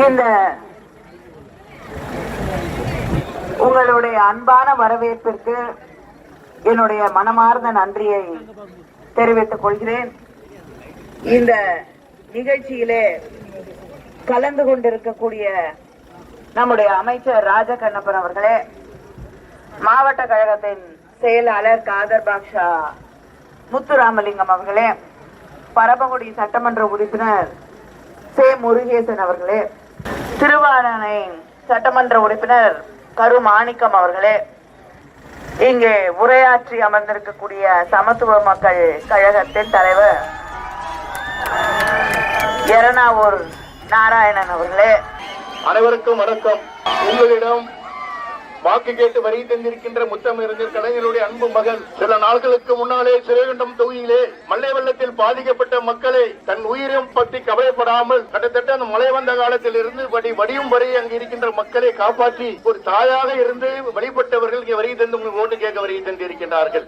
இந்த உங்களுடைய அன்பான வரவேற்பிற்கு என்னுடைய மனமார்ந்த நன்றியை தெரிவித்துக் கொள்கிறேன். இந்த நிகழ்ச்சியிலே கலந்து கொண்டிருக்கக்கூடிய நம்முடைய அமைச்சர் ராஜகண்ணப்பன் அவர்களே, மாவட்ட கழகத்தின் செயலாளர் காதர் பாக்ஷா முத்துராமலிங்கம் அவர்களே, பரமக்குடி சட்டமன்ற உறுப்பினர் சே முருகேசன் அவர்களே, திருவாரணை சட்டமன்ற உறுப்பினர் கரு மாணிக்கம் அவர்களே, இங்கே உரையாற்றி அமர்ந்திருக்கக்கூடிய சமத்துவ மக்கள் கழகத்தின் தலைவர் எரணாவூர் நாராயணன் அவர்களே, அனைவருக்கும் வணக்கம். உங்களிடம் வாக்கு கேட்டு வரி தந்திருக்கின்ற முத்தமிழறிஞர் கலைஞருடைய அன்பு மகள் சில நாட்களுக்கு முன்னாலே சிறைகண்டம் தொகுதியிலே மழை வெள்ளத்தில் பாதிக்கப்பட்ட மக்களை தன் உயிரையும் பற்றி கவலைப்படாமல் கிட்டத்தட்ட அந்த மழை வந்த காலத்தில் இருந்து வடியும் வரை அங்கு இருக்கின்ற மக்களை காப்பாற்றி ஒரு தாயாக இருந்து வழிபட்டவர்கள் இங்கே வரி தந்து ஓட்டு கேட்க வரி தந்திருக்கின்றார்கள்.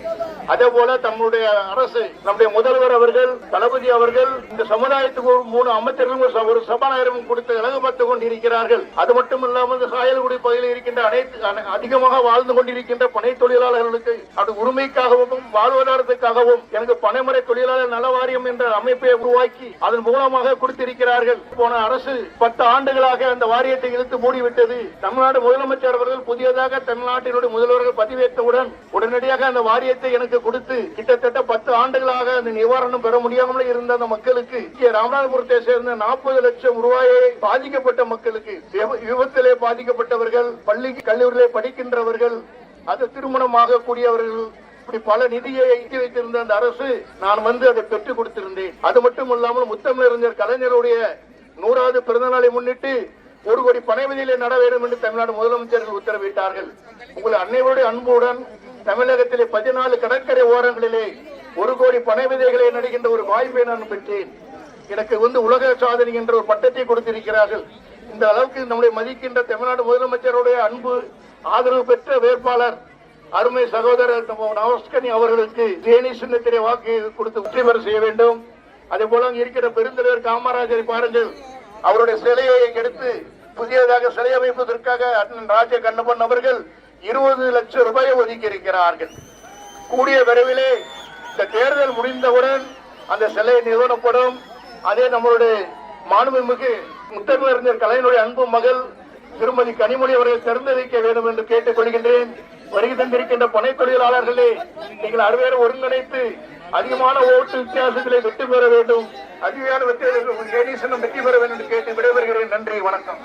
அதே போல தம்முடைய அரசு நம்முடைய முதல்வர் அவர்கள் தளபதி அவர்கள் இந்த சமுதாயத்துக்கு 3 அமைச்சர்கள் ஒரு சபாநாயகரும் கொடுத்து அழகு பார்த்துக் கொண்டிருக்கிறார்கள். அது மட்டும் இல்லாமல் சாயல்குடி பகுதியில் இருக்கின்ற அனைத்து அதிகமாக வாழ்ந்து கொண்டிருக்கின்ற பனை தொழிலாளர்களுக்கு அது உரிமைக்காகவும் வாழ்வாதாரத்துக்காகவும் எனக்கு பனைமறை தொழிலாளர் நல வாரியம் என்ற அமைப்பை உருவாக்கி அதன் மூலமாக கொடுத்திருக்கிறார்கள். போன அரசு 10 ஆண்டுகளாக அந்த வாரியத்தை இழுத்து மூடிவிட்டது. தமிழ்நாடு முதலமைச்சர் அவர்கள் புதியதாக தமிழ்நாட்டினுடைய முதல்வர்கள் பதவியேற்றவுடன் உடனடியாக அந்த வாரியத்தை எனக்கு கொடுத்து கிட்டத்தட்ட 10 ஆண்டுகளாக அந்த நிவாரணம் பெற முடியாமல் இருந்த அந்த மக்களுக்கு ராமநாதபுரத்தை சேர்ந்த 40 லட்சம் ரூபாயை பாதிக்கப்பட்ட மக்களுக்கு, விபத்திலே பாதிக்கப்பட்டவர்கள், பள்ளி கல்லூரியிலே படிக்கின்றவர்கள், அது திருமணமாக கூடியவர்கள், இப்படி பல நிதியை எட்டி வைத்திருந்த அந்த அரசு நான் வந்து அதை பெற்றுக் கொடுத்திருந்தேன். அது மட்டும் இல்லாமல் முத்தமிழறிஞர் கலைஞருடைய 100வது பிறந்த நாளை முன்னிட்டு 1 கோடி பனை விதையிலே நட வேண்டும் என்று தமிழ்நாடு முதலமைச்சர்கள் உத்தரவிட்டார்கள். உங்கள் அன்னையோடைய அன்புடன் தமிழகத்திலே 14 கடற்கரை ஓரங்களிலே 1 கோடி பனை விதைகளை நடுகின்ற ஒரு வாய்ப்பை நான் பெற்றேன். எனக்கு வந்து உலக சாதனை என்ற ஒரு பட்டத்தை கொடுத்திருக்கிறார்கள். இந்த அளவுக்கு நம்முடைய மதிக்கின்ற தமிழ்நாடு முதலமைச்சருடைய அன்பு ஆதரவு பெற்ற வேட்பாளர் அருமை சகோதரர் நவஸ்கனி அவர்களுக்கு தேனி சின்னத்திலே வாக்கு கொடுத்து வெற்றி பெற செய்ய வேண்டும். அதே போல இருக்கிற பெருந்தலைவர் காமராஜரை பாருங்கள், அவருடைய சிலையை எடுத்து புதியதாக சிலை அமைப்பதற்காக அண்ணன் ராஜ கண்ணப்பன் அவர்கள் 20 லட்சம் ரூபாயை ஒதுக்கி இருக்கிறார்கள். கூடிய விரைவிலே இந்த தேர்தல் முடிந்தவுடன் அந்த சிலை நிறுவனப்படும். அதே நம்மளுடைய மாண்புமிகு முத்தமிழறிஞர் கலைஞருடைய அன்பு மகள் திருமதி கனிமொழி அவர்கள் திறந்து வைக்க வேண்டும் என்று கேட்டுக் கொள்கின்றேன். வருகை தந்திருக்கின்ற பனை தொழிலாளர்களே, நீங்கள் அனைவரும் ஒருங்கிணைத்து அதிகமான ஓட்டு வித்தியாசத்திலே வெற்றி பெற வேண்டும். அதிகமான வெற்றி பெற வேண்டும் என்று கேட்டு விடைபெறுகிறேன். நன்றி, வணக்கம்.